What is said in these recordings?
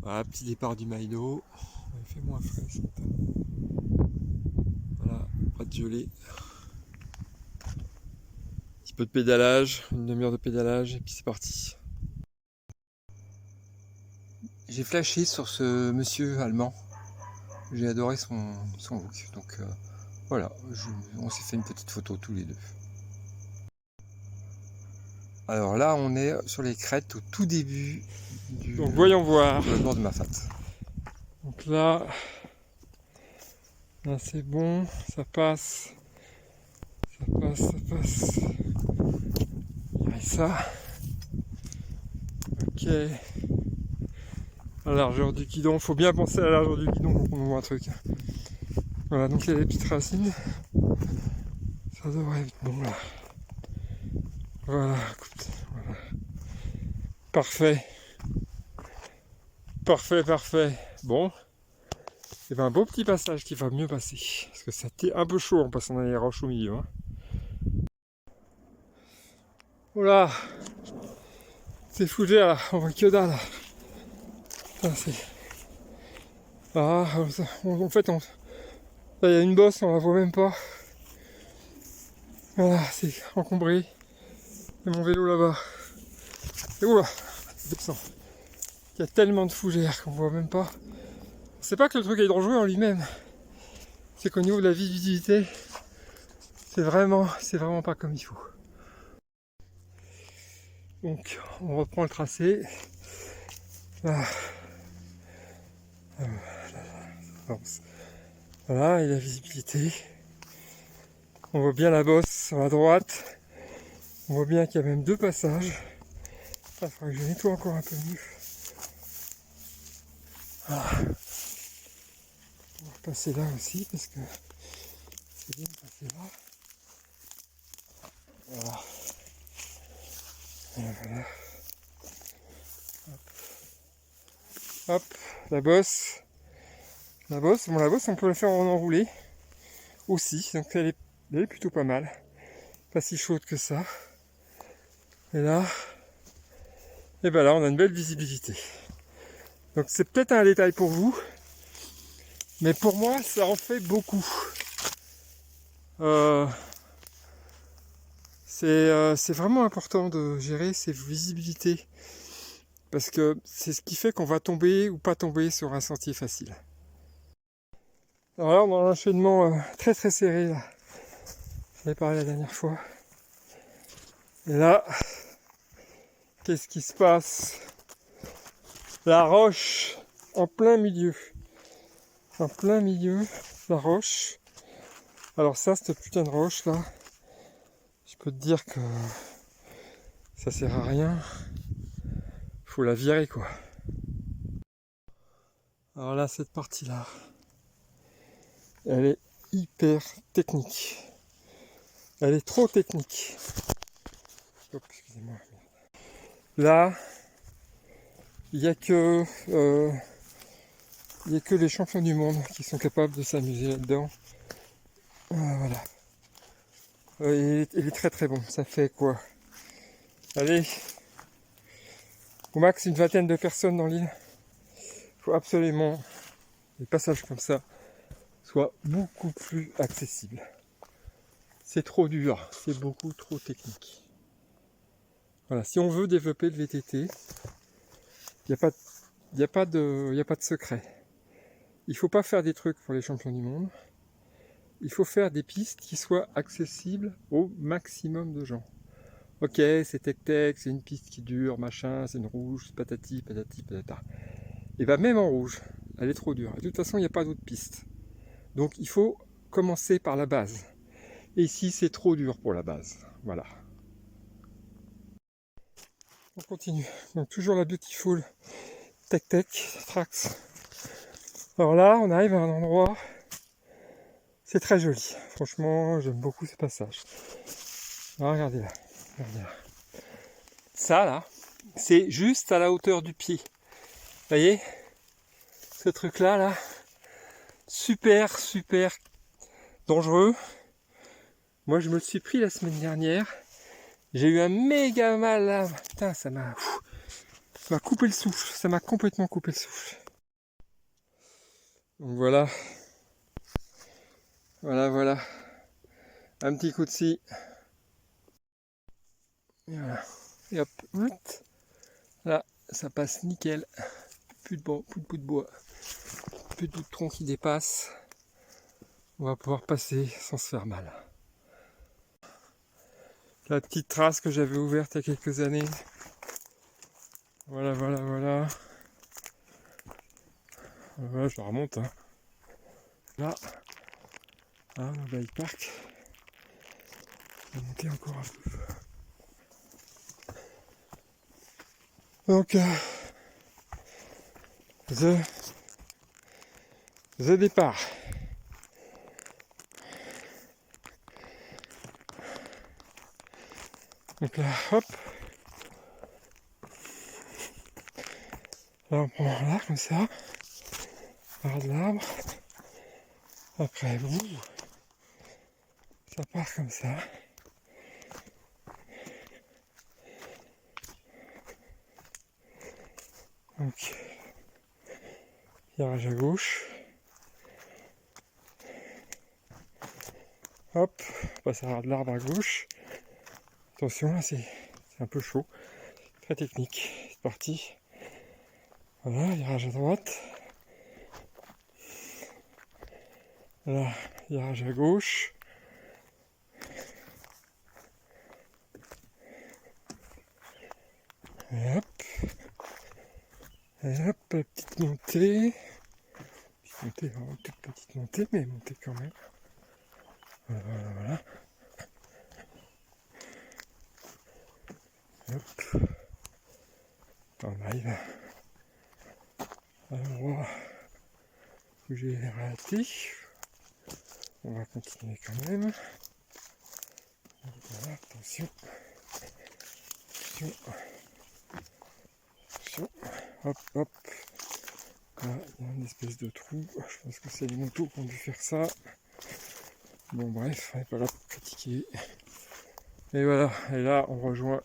Voilà, petit départ du Maïdo. Il fait moins frais ce matin. Voilà, pas de gelée. Petit peu de pédalage, une demi-heure de pédalage et puis c'est parti. J'ai flashé sur ce monsieur allemand. J'ai adoré son look. Donc voilà, on s'est fait une petite photo tous les deux. Alors là, on est sur les crêtes au tout début du Donc voyons voir. bord de Mafat. Donc là c'est bon, ça passe. Ça passe. Il y a ça. Ok. La largeur du guidon, faut bien penser à la largeur du guidon quand on voit un truc. Voilà, donc il y a des petites racines. Ça devrait être bon là. Voilà, écoute, voilà. Parfait. Parfait. Bon. Et ben un beau petit passage qui va mieux passer. Parce que ça était un peu chaud en passant dans les roches au milieu. Hein. Voilà. C'est fougère là, on voit que dalle. Putain, c'est. Ah, en fait, là il y a une bosse, on la voit même pas. Voilà, c'est encombré. Et mon vélo là-bas. Et oula, descend. Il y a tellement de fougères qu'on voit même pas. C'est pas que le truc est dangereux en lui-même. C'est qu'au niveau de la visibilité, c'est vraiment pas comme il faut. Donc, on reprend le tracé. Là. Voilà, et la visibilité. On voit bien la bosse sur la droite. On voit bien qu'il y a même deux passages. Il faudrait que je nettoie encore un peu mieux. Voilà. On va passer là aussi parce que c'est bien de passer là. Voilà. Et voilà. Hop, la bosse. La bosse, on peut la faire en enroulé aussi. Donc elle est plutôt pas mal. Pas si chaude que ça. Et là, on a une belle visibilité. Donc c'est peut-être un détail pour vous, mais pour moi, ça en fait beaucoup. C'est vraiment important de gérer ces visibilités parce que c'est ce qui fait qu'on va tomber ou pas tomber sur un sentier facile. Alors là, on a un enchaînement très très serré là. J'en ai parlé la dernière fois. Et là, qu'est-ce qui se passe? La roche en plein milieu. En plein milieu, la roche. Alors ça, cette putain de roche là, je peux te dire que ça sert à rien. Faut la virer quoi. Alors là, cette partie là, elle est hyper technique. Elle est trop technique. Hop, excusez-moi. Là, il n'y a que les champions du monde qui sont capables de s'amuser là-dedans. Voilà. Il est très très bon. Ça fait quoi? Allez, au max une vingtaine de personnes dans l'île. Il faut absolument des passages comme ça soient beaucoup plus accessibles. C'est trop dur, c'est beaucoup trop technique. Voilà, si on veut développer le VTT, il n'y a pas de secret. Il ne faut pas faire des trucs pour les champions du monde. Il faut faire des pistes qui soient accessibles au maximum de gens. Ok, c'est tech-tech, c'est une piste qui dure, machin, c'est une rouge, patati, patata. Et bien même en rouge, elle est trop dure. Et de toute façon, il n'y a pas d'autre piste. Donc il faut commencer par la base. Et ici, c'est trop dur pour la base. Voilà. On continue. Donc toujours la Beautiful Tech Trax. Alors là, on arrive à un endroit, c'est très joli. Franchement, j'aime beaucoup ce passage. Alors, regardez là. Ça là, c'est juste à la hauteur du pied. Vous voyez? Ce truc là, super dangereux. Moi, je me le suis pris la semaine dernière. J'ai eu un méga mal là. Putain, ça m'a m'a coupé le souffle, ça m'a complètement coupé le souffle. Donc voilà. Voilà. Un petit coup de scie. Et voilà. Et hop. Là, ça passe nickel. Plus de bout de bois. Plus de bout de tronc qui dépasse. On va pouvoir passer sans se faire mal. La petite trace que j'avais ouverte il y a quelques années. Voilà. Voilà, je la remonte. Hein. Là, le bike park. On va monter encore un peu. Donc, the départ. Donc là, hop. Là, on prend là, comme ça. Part de l'arbre. Après, ça part comme ça. Donc, virage à gauche. Hop, on passe à de l'arbre à gauche. Attention, là c'est un peu chaud. Très technique. C'est parti. Voilà, virage à droite. Là, virage à gauche. Et hop, petite montée. Vraiment toute petite montée, mais montée quand même. Voilà. Hop. On arrive à l'endroit où j'ai raté. On va continuer quand même. Voilà, attention. Hop. Là, il y a une espèce de trou. Je pense que c'est les motos qui ont dû faire ça. Bon, bref, on n'est pas là pour critiquer. Et voilà, et là, on rejoint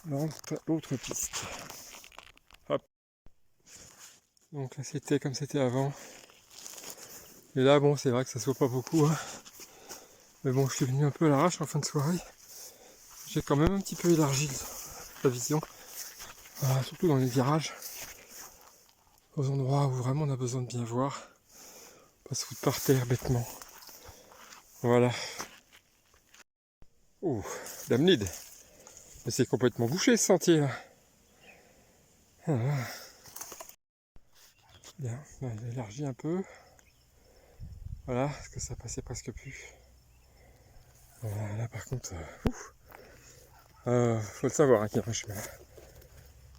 l'autre piste. Hop. Donc là, c'était comme c'était avant. Et là, bon, c'est vrai que ça se voit pas beaucoup. Hein. Mais bon, je suis venu un peu à l'arrache en fin de soirée. J'ai quand même un petit peu élargi la vision. Surtout dans les virages. Aux endroits où vraiment on a besoin de bien voir. Pas se foutre par terre bêtement. Voilà. Oh, Damned. Mais c'est complètement bouché ce sentier là. Voilà. Bien, il a élargi un peu. Voilà, parce que ça passait presque plus. Voilà, là par contre, faut le savoir, hein, qu'il y a un chemin.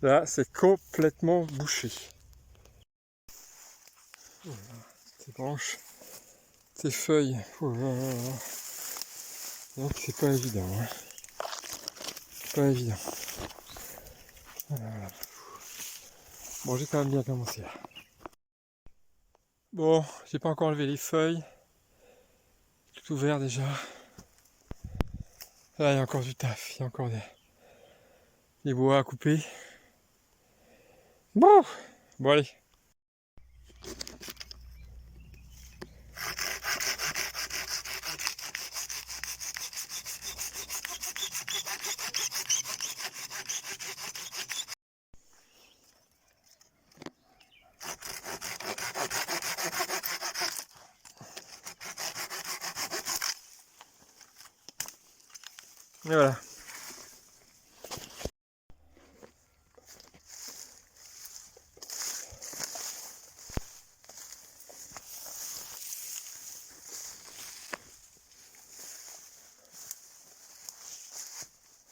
Là, c'est complètement bouché. Voilà, ces branches, ces feuilles. Donc c'est pas évident. Hein. Pas évident. Voilà. Bon, j'ai quand même bien commencé là. Bon, j'ai pas encore enlevé les feuilles. Tout ouvert déjà. Là, il y a encore du taf. Il y a encore des bois à couper. Bon, allez. Et voilà.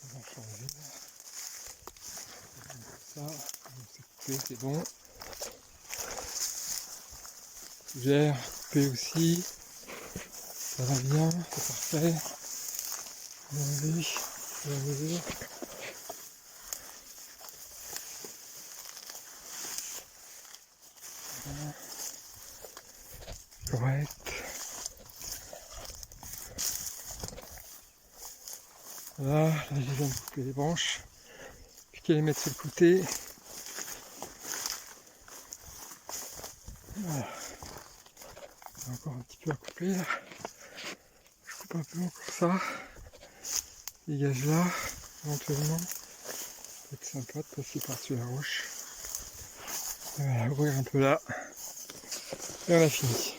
On va changer. Ça, c'est coupé, c'est bon. J'ai coupé aussi. Ça va bien, c'est parfait. Enlever. Correct. Là, j'ai viens de couper les branches. Puis qu'à les mettre sur le côté. Voilà. Encore un petit peu à couper là. Je coupe un peu encore ça. Dégage là, éventuellement. Ça peut être sympa de passer par-dessus la roche. Voilà, ouvrir un peu là. Et on a fini.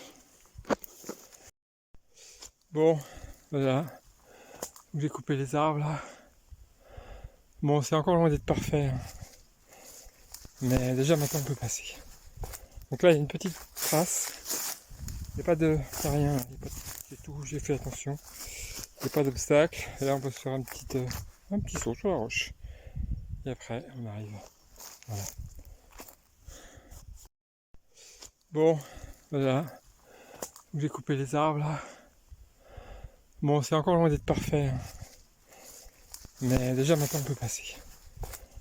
Bon, voilà. J'ai coupé les arbres là. Bon, c'est encore loin d'être parfait. Hein. Mais déjà maintenant on peut passer. Donc là il y a une petite trace. Il n'y a pas de. Il n'y a rien. C'est tout, j'ai fait attention. Il n'y a pas d'obstacle. Et là on peut se faire un petit saut sur la roche. Et après on arrive. Voilà. Bon, voilà. J'ai coupé les arbres là. Bon, c'est encore loin d'être parfait. Hein. Mais déjà maintenant on peut passer.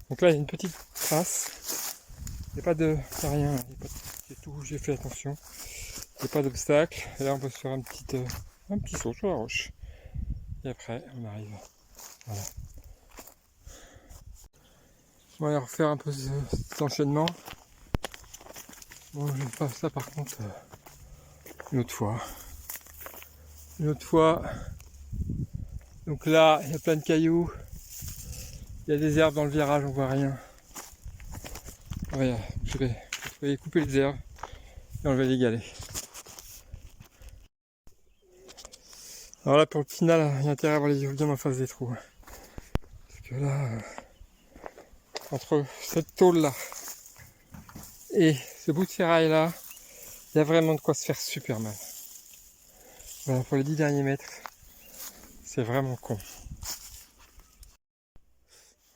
Donc là il y a une petite trace. Il n'y a pas de. Il n'y a rien. C'est tout, j'ai fait attention. Il n'y a pas d'obstacle. Et là on peut se faire un petit saut sur la roche. Et après on arrive. Voilà. On va refaire un peu cet enchaînement. Bon, je vais faire ça par contre une autre fois. Une autre fois. Donc là, il y a plein de cailloux. Il y a des herbes dans le virage, on voit rien. Voilà, je vais couper les herbes et enlever les galets. Alors là, pour le final, il y a intérêt à avoir les yeux bien en face des trous. Parce que là, entre cette tôle là et ce bout de ferraille là, il y a vraiment de quoi se faire super mal. Voilà, pour les 10 derniers mètres, c'est vraiment con.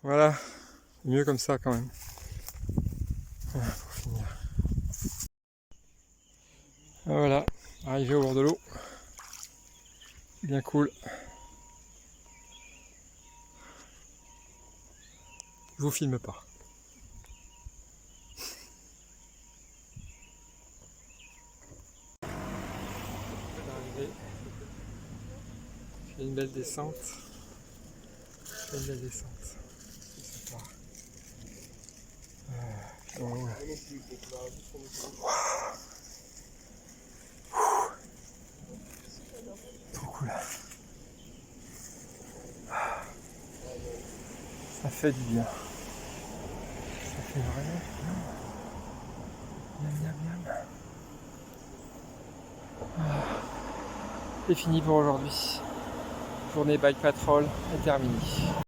Voilà, mieux comme ça quand même. Voilà, pour finir. Voilà, arrivé au bord de l'eau. Bien cool. Je vous filme pas. Je fais une belle descente. C'est sympa. Oh, trop cool. Ça fait du bien. Ça fait vraiment bien. Miam, miam, miam. C'est fini pour aujourd'hui. Journée bike patrol est terminée.